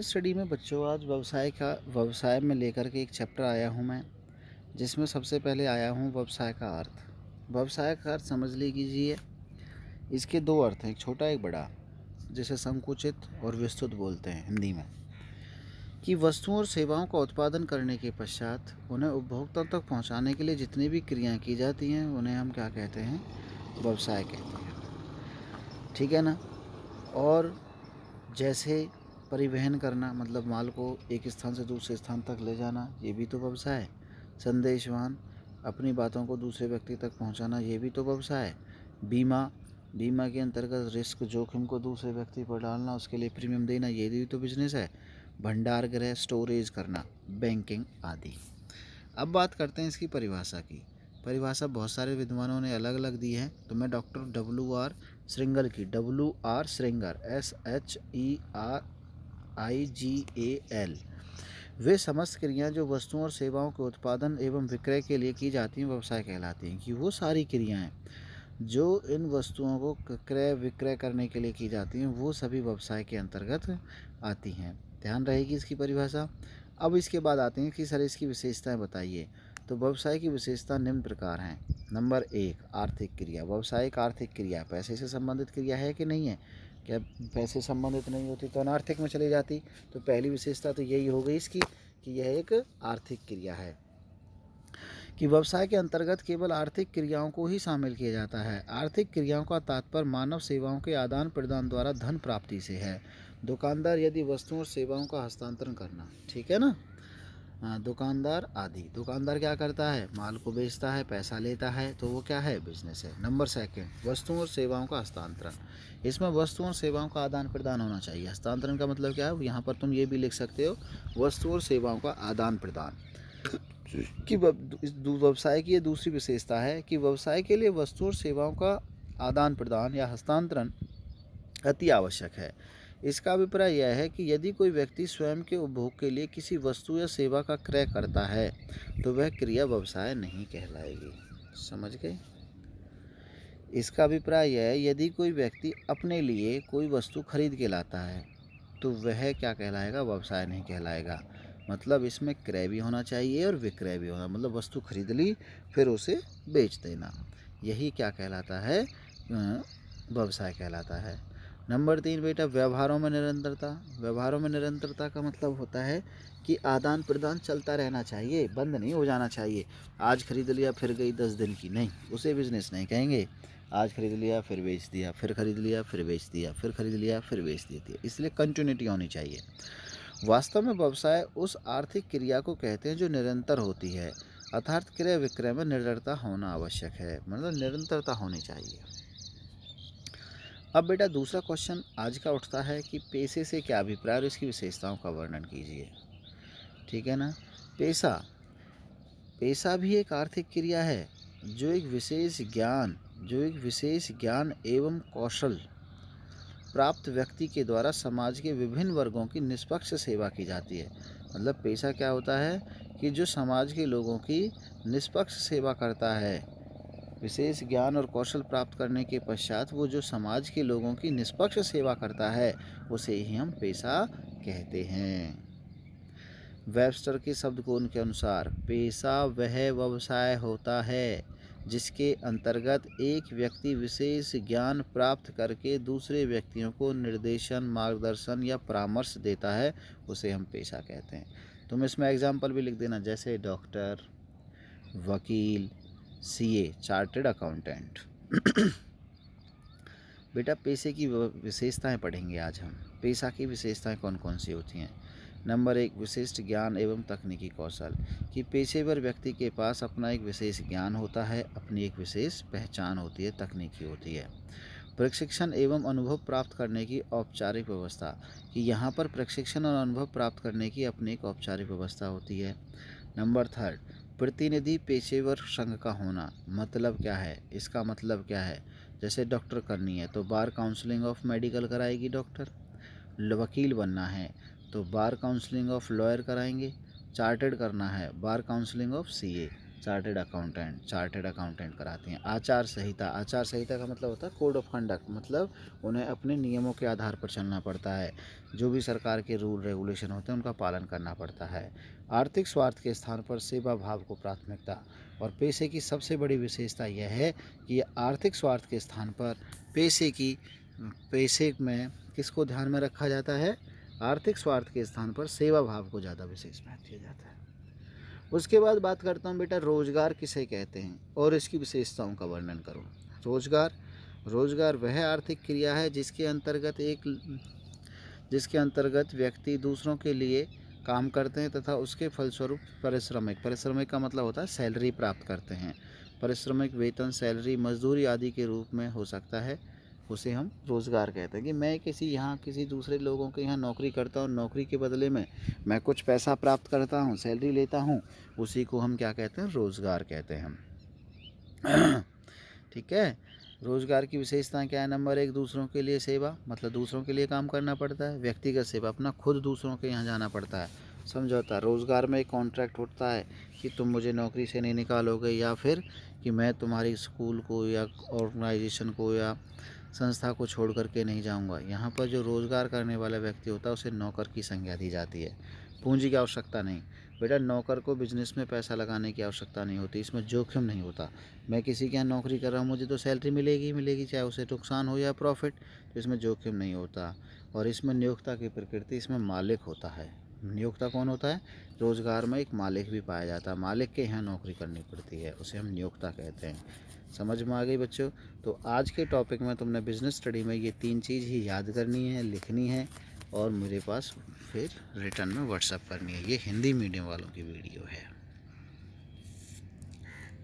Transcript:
Study में बच्चों आज व्यवसाय में लेकर के एक चैप्टर आया हूँ मैं, जिसमें सबसे पहले आया हूँ व्यवसाय का अर्थ। व्यवसाय का अर्थ समझ लीजिए। इसके दो अर्थ हैं, एक छोटा एक बड़ा, जिसे संकुचित और विस्तृत बोलते हैं हिंदी में। कि वस्तुओं और सेवाओं का उत्पादन करने के पश्चात उन्हें उपभोक्ता तक पहुँचाने के लिए जितनी भी क्रियाएँ की जाती हैं उन्हें हम क्या कहते हैं, व्यवसाय कहते हैं। ठीक है ना। और जैसे परिवहन करना, मतलब माल को एक स्थान से दूसरे स्थान तक ले जाना, ये भी तो व्यवसाय है। संदेशवाहन, अपनी बातों को दूसरे व्यक्ति तक पहुंचाना, ये भी तो व्यवसाय है। बीमा, बीमा के अंतर्गत रिस्क जोखिम को दूसरे व्यक्ति पर डालना, उसके लिए प्रीमियम देना, ये भी तो बिजनेस है। भंडार गृह, स्टोरेज करना, बैंकिंग आदि। अब बात करते हैं इसकी परिभाषा की। परिभाषा बहुत सारे विद्वानों ने अलग अलग दी है, तो मैं डॉक्टर WR श्रृंगल की, WR श्रृंगर, SHERIGAL, वे समस्त क्रियाएं जो वस्तुओं और सेवाओं के उत्पादन एवं विक्रय के लिए की जाती हैं व्यवसाय कहलाती हैं। कि वो सारी क्रियाएं जो इन वस्तुओं को क्रय विक्रय करने के लिए की जाती हैं वो सभी व्यवसाय के अंतर्गत आती हैं। ध्यान रहेगी इसकी परिभाषा। अब इसके बाद आते हैं कि सर इसकी विशेषताएं बताइए। तो व्यवसाय की विशेषता निम्न प्रकार हैं। नंबर 1, आर्थिक क्रिया। व्यावसायिक आर्थिक क्रिया पैसे से संबंधित क्रिया है कि नहीं है? क्या पैसे संबंधित नहीं होती तो अनार्थिक में चली जाती। तो पहली विशेषता तो यही हो गई इसकी कि यह एक आर्थिक क्रिया है। कि व्यवसाय के अंतर्गत केवल आर्थिक क्रियाओं को ही शामिल किया जाता है। आर्थिक क्रियाओं का तात्पर्य मानव सेवाओं के आदान प्रदान द्वारा धन प्राप्ति से है। दुकानदार यदि वस्तुओं और सेवाओं का हस्तांतरण करना, ठीक है ना। हाँ, दुकानदार आदि। दुकानदार क्या करता है? माल को बेचता है, पैसा लेता है, तो वो क्या है? बिजनेस है। नंबर 2, वस्तुओं और सेवाओं का हस्तांतरण। इसमें वस्तुओं और सेवाओं का आदान प्रदान होना चाहिए। हस्तांतरण का मतलब क्या है? यहाँ पर तुम ये भी लिख सकते हो, वस्तुओं और सेवाओं का आदान प्रदान। कि व्यवसाय की ये दूसरी विशेषता है कि व्यवसाय के लिए वस्तुओं और सेवाओं का आदान प्रदान या हस्तांतरण अति आवश्यक है। इसका अभिप्राय यह है कि यदि कोई व्यक्ति स्वयं के उपभोग के लिए किसी वस्तु या सेवा का क्रय करता है तो वह क्रिया व्यवसाय नहीं कहलाएगी। समझ गए? इसका अभिप्राय यह है, यदि कोई व्यक्ति अपने लिए कोई वस्तु खरीद के लाता है तो वह क्या कहलाएगा? व्यवसाय नहीं कहलाएगा। मतलब इसमें क्रय भी होना चाहिए और विक्रय भी होना, मतलब वस्तु खरीद ली फिर उसे बेच देना, यही क्या कहलाता है? व्यवसाय कहलाता है। नंबर 3 बेटा, व्यवहारों में निरंतरता। व्यवहारों में निरंतरता का मतलब होता है कि आदान प्रदान चलता रहना चाहिए, बंद नहीं हो जाना चाहिए। आज खरीद लिया फिर गई 10 दिन की, नहीं, उसे बिजनेस नहीं कहेंगे। आज खरीद लिया फिर बेच दिया, फिर खरीद लिया फिर बेच दिया, फिर खरीद लिया फिर बेच देती है, इसलिए कंटिन्यूटी होनी चाहिए। वास्तव में व्यवसाय उस आर्थिक क्रिया को कहते हैं जो निरंतर होती है, अर्थात क्रय विक्रय में निरंतरता होना आवश्यक है, मतलब निरंतरता होनी चाहिए। अब बेटा दूसरा क्वेश्चन आज का उठता है कि पेशे से क्या अभिप्राय और इसकी विशेषताओं का वर्णन कीजिए। ठीक है ना। पेशा, पेशा भी एक आर्थिक क्रिया है जो एक विशेष ज्ञान एवं कौशल प्राप्त व्यक्ति के द्वारा समाज के विभिन्न वर्गों की निष्पक्ष सेवा की जाती है। मतलब पेशा क्या होता है कि जो समाज के लोगों की निष्पक्ष सेवा करता है। विशेष ज्ञान और कौशल प्राप्त करने के पश्चात वो जो समाज के लोगों की निष्पक्ष सेवा करता है उसे ही हम पेशा कहते हैं। वेबस्टर के शब्दकोश के अनुसार पेशा वह व्यवसाय होता है जिसके अंतर्गत एक व्यक्ति विशेष ज्ञान प्राप्त करके दूसरे व्यक्तियों को निर्देशन, मार्गदर्शन या परामर्श देता है, उसे हम पेशा कहते हैं। तुम इसमें एग्जाम्पल भी लिख देना, जैसे डॉक्टर, वकील, CA, चार्टर्ड अकाउंटेंट। बेटा पेशे की विशेषताएं पढ़ेंगे आज हम। पेशा की विशेषताएं कौन कौन सी होती हैं? नंबर 1, विशिष्ट ज्ञान एवं तकनीकी कौशल। कि पेशेवर व्यक्ति के पास अपना एक विशेष ज्ञान होता है, अपनी एक विशेष पहचान होती है, तकनीकी होती है। प्रशिक्षण एवं अनुभव प्राप्त करने की औपचारिक व्यवस्था। कि यहाँ पर प्रशिक्षण और अनुभव प्राप्त करने की अपनी एक औपचारिक व्यवस्था होती है। नंबर 3, प्रतिनिधि पेशेवर संघ का होना। मतलब क्या है? इसका मतलब क्या है? जैसे डॉक्टर करनी है तो बार काउंसलिंग ऑफ मेडिकल कराएगी डॉक्टर। वकील बनना है तो बार काउंसलिंग ऑफ लॉयर कराएंगे। चार्टर्ड करना है, bar counselling of CA। Chartered accountant कराते हैं। आचार संहिता का मतलब होता है कोड ऑफ कंडक्ट, मतलब उन्हें अपने नियमों के आधार पर चलना पड़ता है। जो भी सरकार के रूल रेगुलेशन होते हैं उनका पालन करना पड़ता है। आर्थिक स्वार्थ के स्थान पर सेवा भाव को प्राथमिकता। और पेशे की सबसे बड़ी विशेषता यह है कि आर्थिक स्वार्थ के स्थान पर पेशे में किसको ध्यान में रखा जाता है? आर्थिक स्वार्थ के स्थान पर सेवा भाव को ज़्यादा विशेष महत्व दिया जाता है। उसके बाद बात करता हूँ बेटा, रोजगार किसे कहते हैं और इसकी विशेषताओं का वर्णन करो। रोजगार वह आर्थिक क्रिया है जिसके अंतर्गत व्यक्ति दूसरों के लिए काम करते हैं तथा उसके फलस्वरूप पारिश्रमिक का मतलब होता है सैलरी प्राप्त करते हैं। पारिश्रमिक वेतन, सैलरी, मजदूरी आदि के रूप में हो सकता है, उसे हम रोज़गार कहते हैं। कि मैं किसी दूसरे लोगों के यहाँ नौकरी करता हूँ, नौकरी के बदले में मैं कुछ पैसा प्राप्त करता हूँ, सैलरी लेता हूँ, उसी को हम क्या कहते हैं? रोज़गार कहते हैं हम। ठीक है। रोज़गार की विशेषताएं क्या है? नंबर 1, दूसरों के लिए सेवा, मतलब दूसरों के लिए काम करना पड़ता है। व्यक्तिगत सेवा, अपना खुद दूसरों के यहाँ जाना पड़ता है। समझौता, रोज़गार में एक कॉन्ट्रैक्ट होता है कि तुम मुझे नौकरी से नहीं निकालोगे, या फिर कि मैं तुम्हारी स्कूल को या ऑर्गेनाइजेशन को या संस्था को छोड़ करके नहीं जाऊंगा। यहाँ पर जो रोज़गार करने वाला व्यक्ति होता है उसे नौकर की संज्ञा दी जाती है। पूंजी की आवश्यकता नहीं बेटा, नौकर को बिजनेस में पैसा लगाने की आवश्यकता नहीं होती, इसमें जोखिम नहीं होता। मैं किसी के यहाँ नौकरी कर रहा हूँ, मुझे तो सैलरी मिलेगी ही मिलेगी, चाहे उसे नुकसान हो या प्रॉफिट, तो इसमें जोखिम नहीं होता। और इसमें नियोक्ता की प्रकृति, इसमें मालिक होता है। नियोक्ता कौन होता है? रोज़गार में एक मालिक भी पाया जाता है, मालिक के यहाँ नौकरी करनी पड़ती है, उसे हम नियोक्ता कहते हैं। समझ में आ गई बच्चों? तो आज के टॉपिक में तुमने बिजनेस स्टडी में ये 3 चीज़ ही याद करनी है, लिखनी है, और मेरे पास फिर रिटर्न में व्हाट्सअप करनी है। ये हिंदी मीडियम वालों की वीडियो है।